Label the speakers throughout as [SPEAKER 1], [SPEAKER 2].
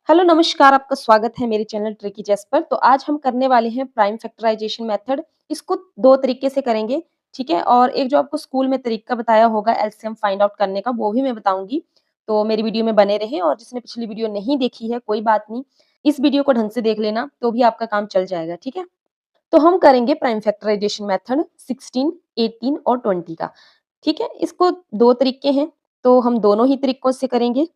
[SPEAKER 1] Hello नमस्कार, आपका स्वागत है मेरे चैनल ट्रिकी चेस पर। तो आज हम करने वाले हैं प्राइम फैक्टराइजेशन मेथड। इसको 2 तरीके से करेंगे, ठीक है? और एक जो आपको स्कूल में तरीका बताया होगा एलसीएम फाइंड आउट करने का, वो भी मैं बताऊँगी। तो मेरी वीडियो में बने रहें और जिसने पिछली वीडियो नहीं देखी है, कोई बात नहीं, इस वीडियो को ढंग से देख लेना, तो भी आपका काम चल जाएगा, ठीक है? तो हम करेंगे प्राइम फैक्टराइजेशन मेथड 16, 18 और 20 का, ठीक है? इसको 2 तरीके हैं, तो हम दोनों ही तरीकों से करेंगे।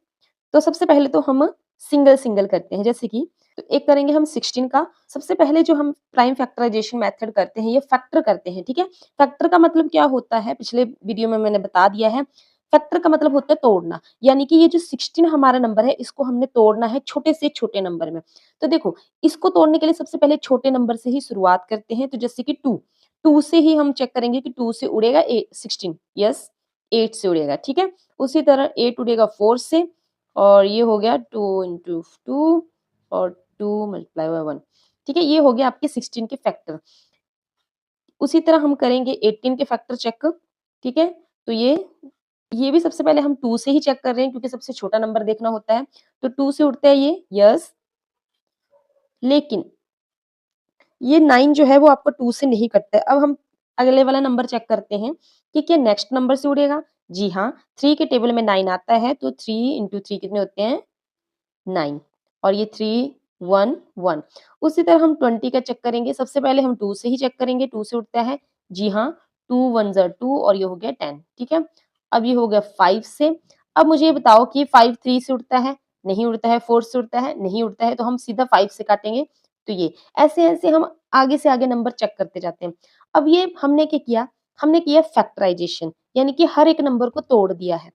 [SPEAKER 1] तो सबसे पहले तो हम सिंगल-सिंगल करते हैं, जैसे कि तो एक करेंगे हम 16 का। सबसे पहले जो हम प्राइम फैक्टराइजेशन मेथड करते हैं, ये फैक्टर करते हैं, ठीक है? फैक्टर का मतलब क्या होता है, पिछले वीडियो में मैंने बता दिया है। फैक्टर का मतलब होता है तोड़ना, यानी कि ये जो 16 हमारा नंबर है, इसको हमने तोड़ना है छोटे से छोटे नंबर में। तो देखो, इसको तोड़ने के लिए सबसे पहले छोटे नंबर से ही शुरुआत करते हैं, तो जैसे कि 2, 2 से ही हम चेक करेंगे कि 2 से उड़ेगा 16, यस, 8 से उड़ेगा, ठीक है? उसी तरह 8 उड़ेगा 4 से, और ये हो गया 2 इंटू 2 और 2 मल्टीप्लाई बाय 1, ठीक है? ये हो गया आपके 16 के फैक्टर। उसी तरह हम करेंगे 18 के फैक्टर चेक, ठीक है? तो ये भी सबसे पहले हम 2 से ही चेक कर रहे हैं क्योंकि सबसे छोटा नंबर देखना होता है। तो 2 से उड़ता है ये, यस, लेकिन ये 9 जो है वो आपका 2 से नहीं कटता है। अब हम अगले वाला नंबर चेक करते हैं कि क्या नेक्स्ट नंबर से उड़ेगा? जी हाँ, 3 के टेबल में 9 आता है, तो 3 इंटू 3 कितने होते हैं? 9, और ये 3 1 1। उसी तरह हम 20 का चेक करेंगे। सबसे पहले हम 2 से ही चेक करेंगे, 2 से उठता है, जी हाँ, 2 1 ज़ा 2 और ये हो गया 10, ठीक है? अब ये हो गया 5 से। अब मुझे ये बताओ कि 5 3 से उठता है? नहीं उड़ता है। 4 से उड़ता है? नहीं उड़ता है, तो हम सीधा 5 से काटेंगे, तो ये। ऐसे-ऐसे हम आगे से आगे नंबर चेक करते जाते हैं। अब ये हमने क्या किया? हमने किया फैक्टराइज़ेशन, यानी कि हर एक नंबर को तोड़ दिया है।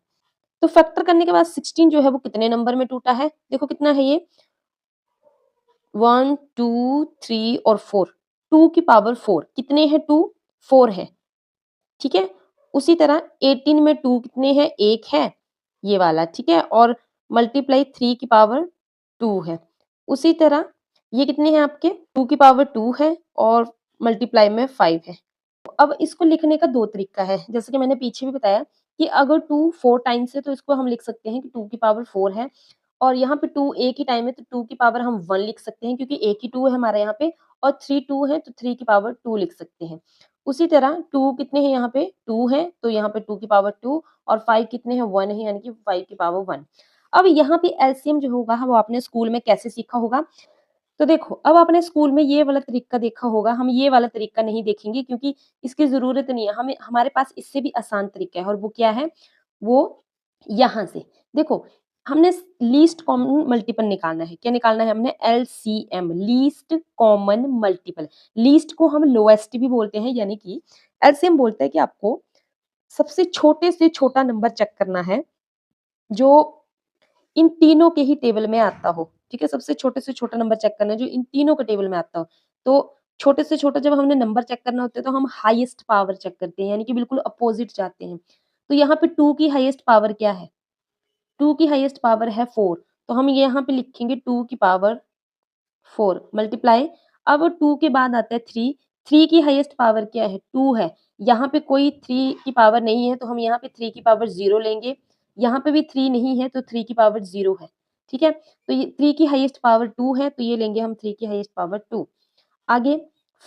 [SPEAKER 1] तो फैक्टर करने के बाद 16 जो है वो कितने नंबर में टूटा है? देखो कितना है ये, 1 2 3 और 4, 2 की पावर 4 कितने हैं 2? 4 है, ठीक है? उसी तरह 18 में 2 कितने हैं? 1 है, ये वाला, ठीक है? और मल्टीप्लाई 3 की पावर 2 है। उसी तरह ये कितने हैं आपके? 2 की पावर 2 है और मल्टीप्लाई में 5 है। अब इसको लिखने का 2 तरीका है, जैसे कि मैंने पीछे भी बताया कि अगर 2 4 टाइम्स है तो इसको हम लिख सकते हैं कि 2 की पावर 4 है, और यहाँ पे 2 एक ही टाइम है तो 2 की पावर हम 1 लिख सकते हैं क्योंकि एक ही 2 है हमारे यहाँ पे, और 3 2 है तो 3 की पावर 2 लिख सकते हैं। उसी तरह 2 कितने हैं यहाँ पे? 2 है, तो यहाँ पे 2 की पावर 2, और 5 कितने हैं? 1 है, यानी कि 5 की पावर 1। अब यहाँ पे एलसीएम जो होगा वो आपने स्कूल में कैसे सीखा होगा? तो देखो, अब आपने स्कूल में ये वाला तरीका देखा होगा, हम ये वाला तरीका नहीं देखेंगे क्योंकि इसकी ज़रूरत नहीं है। हमें हमारे पास इससे भी आसान तरीका है, और वो क्या है? वो यहाँ से। देखो, हमने लीस्ट कॉमन मल्टीपल निकालना है। क्या निकालना है हमने? LCM, least common multiple. Least को हम लोएस्ट भी बोलते हैं, यानी कि एलसीएम बोलता है कि आपको सबसे छोटे से छोटा नंबर चेक करना है, जो इन तीनों के ही टेबल में आता हो, ठीक है? सबसे छोटे से छोटा नंबर चेक करना है जो इन तीनों के टेबल में आता हो। तो छोटे से छोटा जब हमने नंबर चेक करना होता है तो हम हाईएस्ट पावर चेक करते हैं, यानी कि बिल्कुल अपोज़िट जाते हैं। तो यहाँ पे 2 की हाईएस्ट पावर क्या है? 2 की हाईएस्ट पावर है 4, तो हम यहाँ पे लिखेंगे 2 की पावर 4 मल्टीप्लाई, अब 2 के बाद आता है 3, 3 की हाईएस्ट पावर क्या है? 2 है। यहाँ पे कोई 3 की पावर नहीं है तो हम यहाँ पे 3 की पावर 0 लेंगे। यहाँ पे भी 3 नहीं है तो 3 की पावर 0 है, ठीक है? तो ये 3 की हाईएस्ट पावर 2 है, तो ये लेंगे हम 3 की हाईएस्ट पावर 2। आगे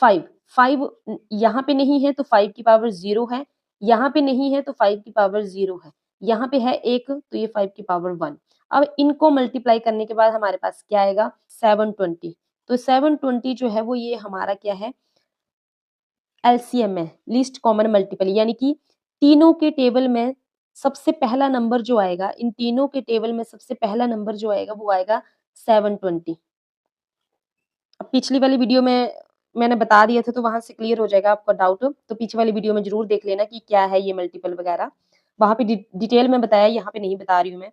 [SPEAKER 1] 5, 5 यहाँ पे नहीं है तो 5 की पावर 0 है, यहाँ पे नहीं है तो 5 की पावर 0 है, यहाँ पे है 1 तो ये 5 की पावर 1। अब इनको मल्टीप्लाई करने के बाद हमारे पास क्या आएगा? 720। तो 720 जो है वो ये हमारा क्या है? एलसीएम है, लीस्ट कॉमन मल्टीपल, यानी कि तीनों के टेबल में सबसे पहला नंबर जो आएगा, इन तीनों के टेबल में सबसे पहला नंबर जो आएगा वो आएगा 720। अब पिछली वाली वीडियो में मैंने बता दिया था तो वहाँ से क्लियर हो जाएगा आपका डाउट, तो पीछे वाली वीडियो में ज़रूर देख लेना कि क्या है ये मल्टीपल वगैरह। वहाँ पे डिटेल में बताया, यहाँ पे नहीं बता रही हूँ मैं।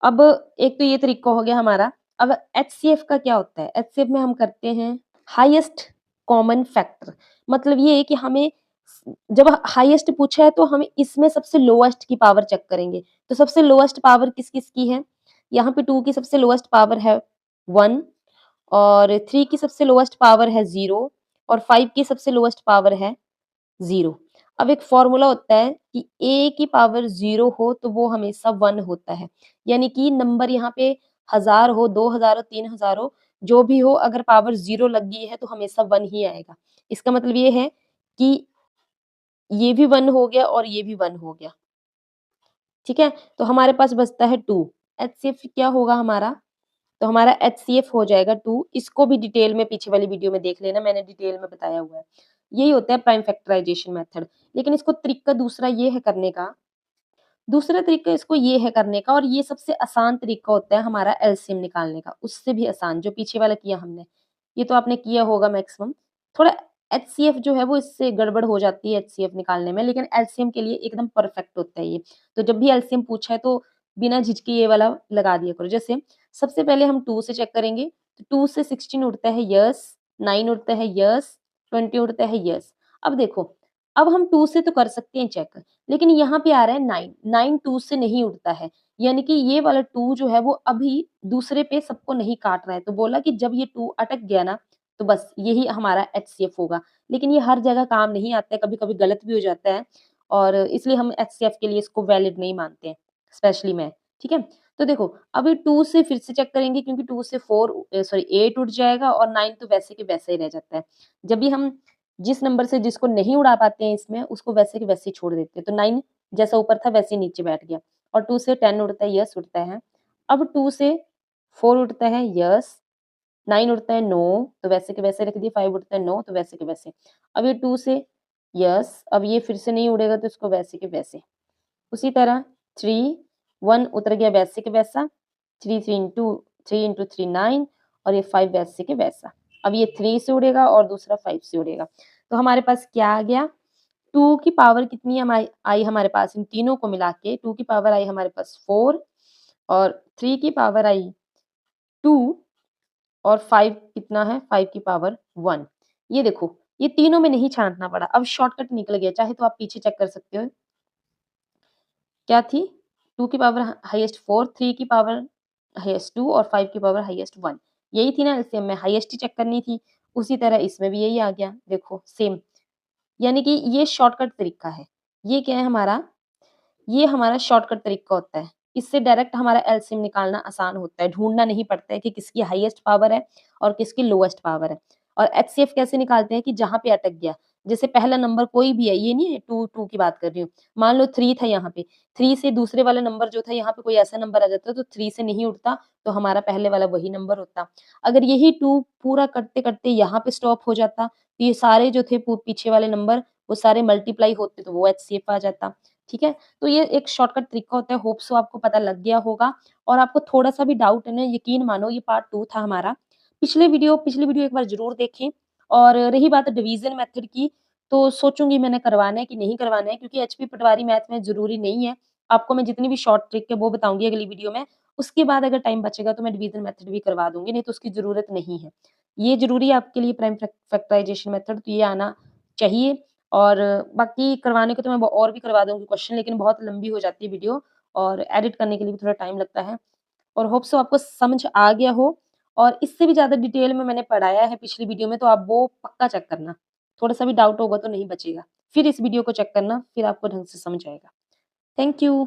[SPEAKER 1] अब एक तो ये तरीका हो गया हमारा। अब एचसीएफ का क्या होता है? एचसीएफ में हम करते हैं हाईएस्ट कॉमन फैक्टर। मतलब ये है कि हमें जब हाईएस्ट पूछा है तो हमें इसमें सबसे लोएस्ट की पावर चेक करेंगे। तो सबसे लोएस्ट पावर किस-किस की है? यहाँ पे 2 की सबसे लोएस्ट पावर है 1, और 3 की सबसे लोएस्ट पावर है 0, और 5 की सबसे लोएस्ट पावर है 0। अब एक फ़ॉर्मूला होता है कि a की पावर 0 हो तो वो हमेशा 1 होता है। यानी कि नंबर यहाँ पे 1000 हो, 2000 हो, 3000 हो, जो भी हो अगर पावर 0 लग गई है तो हमेशा 1 ही आएगा। इसका मतलब ये है कि ये भी 1 हो गया और ये भी 1 हो गया, ठीक है? तो हमारे पास बचता है 2। एचसीएफ क्या होगा हमारा? तो हमारा एचसीएफ हो जाएगा 2। इसको भी डिटेल में पीछे वाली वीडियो में देख लेना, मैंने डिटेल में बताया हुआ है। यही होता है प्राइम फैक्टराइजेशन मेथड। लेकिन इसको तरीका दूसरा ये है करने का, दूसरा तरीका इसको ये है करने का और ये सबसे आसान तरीका होता है हमारा एलसीएम निकालने का, उससे भी आसान जो पीछे वाला किया हमने। ये तो आपने किया होगा मैक्सिमम। थोड़ा एचसीएफ जो है वो इससे गड़बड़ हो जाती है एचसीएफ निकालने में, लेकिन एलसीएम के लिए एकदम परफेक्ट होता है ये। तो जब भी एलसीएम पूछा है तो बिना झिझके ये वाला लगा दिया करो। जैसे सबसे पहले हम 2 से चेक करेंगे, तो 2 से 16 उड़ता है यस, 9 उड़ता है यस, 20 उड़ता है यस। अब देखो, अब हम 2 से तो कर सकते हैं चेक, लेकिन यहाँ पे आ रहा है 9, 9 2 से नहीं उड़ता है, यानी कि ये वाला 2 जो है वो अभी दूसरे पे सबको नहीं काट रहा है। तो बोला कि जब ये 2 अटक गया ना, तो बस यही हमारा एचसीएफ होगा। लेकिन ये हर जगह काम नहीं आता है, कभी-कभी गलत भी हो जाता है और इसलिए हम एचसीएफ के लिए इसको वैलिड नहीं मानते हैं, स्पेशली मैं, ठीक है? तो देखो, अभी 2 से फिर से चेक करेंगे क्योंकि 2 से 8 उड़ जाएगा और 9 तो वैसे के वैसे ही रह जाता है। जब भी हम जिस नंबर से जिसको नहीं उड़ा पाते हैं इसमें, उसको वैसे के वैसे ही छोड़ देते हैं। तो 9 जैसा ऊपर था वैसे ही नीचे बैठ गया और 2 से 10 उड़ता है, यस उड़ता है। अब 2 से 4 उड़ता है, यस, 9 उड़ता है, नो, तो वैसे के वैसे रख दिए, 5 उड़ता है, नो, तो वैसे के वैसे। अब ये 2 से यस, अब ये फिर से नहीं उड़ेगा तो इसको वैसे के वैसे। उसी तरह 3, 1 उतर गया वैसे के वैसा, 3 इंटू 3 9 और ये 5 वैसे के वैसा। अब ये 3 से उड़ेगा और दूसरा 5 से उड़ेगा। तो हमारे पास क्या आ गया? 2 की पावर कितनी आई हमारे पास इन तीनों को मिला के 2 की पावर आई हमारे पास 4 और 3 की पावर आई 2 और 5 कितना है? 5 की पावर 1। ये देखो, ये तीनों में नहीं छाँटना पड़ा। अब शॉर्टकट निकल गया, चाहे तो आप पीछे चेक कर सकते हो। क्या थी? 2 की पावर हाईएस्ट 4, 3 की पावर हाईएस्ट 2 और 5 की पावर हाईएस्ट 1। यही थी ना एलसीएम में, हाईएस्ट ही चेक करनी थी। उसी तरह इसमें भी यही आ गया, देखो सेम। यानी कि ये शॉर्टकट तरीका है। ये क्या है हमारा? ये हमारा शॉर्टकट तरीका होता है। इससे डायरेक्ट हमारा एलसीएम निकालना आसान होता है, ढूँढना नहीं पड़ता है कि किसकी हाईएस्ट पावर है और किसकी लोएस्ट पावर है। और एचसीएफ कैसे निकालते हैं कि जहाँ पे अटक गया, जैसे पहला नंबर कोई भी है, ये नहीं है 2 की बात कर रही हूँ। मान लो 3 था यहाँ पे, 3 से दूसरे वाला नंबर जो था यहाँ पे कोई ऐसा नंबर आ जाता तो 3 से नहीं उठता, तो हमारा पहले वाला वही नंबर होता। अगर यही 2 पूरा करते-करते यहाँ पे स्टॉप हो जाता, तो ये सारे जो थे पीछे वाले नंबर वो सारे मल्टीप्लाई होते तो वो एचसीएफ आ जाता। ठीक है? तो ये एक शॉर्टकट तरीका होता है, होप सो आपको पता लग गया होगा और आपको थोड़ा-सा भी डाउट है ना, यकीन मानो ये पार्ट 2 था हमारा। पिछली वीडियो एक बार ज़रूर देखें और रही बात डिवीज़न मेथड की, तो सोचूँगी मैंने करवाना है कि नहीं करवाना है क्योंकि एचपी पटवारी मैथ में ज़रूरी नहीं है। आपको मैं जितनी भी शॉर्ट ट्रिक है वो बताऊँगी अगली वीडियो में। उसके बाद अगर टाइम बचेगा तो मैं डिवीज़न मेथड भी करवा दूँगी, नहीं तो उसकी ज़रूरत नहीं है। ये ज़रूरी है आपके लिए प्राइम फैक्टराइज़ेशन मेथड तो ये आना चाहिए और बाकी करवाने को तो मैं और भी करवा दूँगी क्वेश्चन लेकिन बहुत लंबी हो जाती है वीडियो और एडिट करने के लिए भी थोड़ा टाइम लगता है और होप सो आपको समझ आ गया हो और इससे भी ज़्यादा डिटेल में मैंने पढ़ाया है पिछली वीडियो में तो आप वो पक्का चेक करना। थोड़ा-सा भी डाउट होगा तो नहीं बचेगा। फिर इस वीडियो को चेक करना, फिर आपको ढंग से समझ आएगा। Thank you.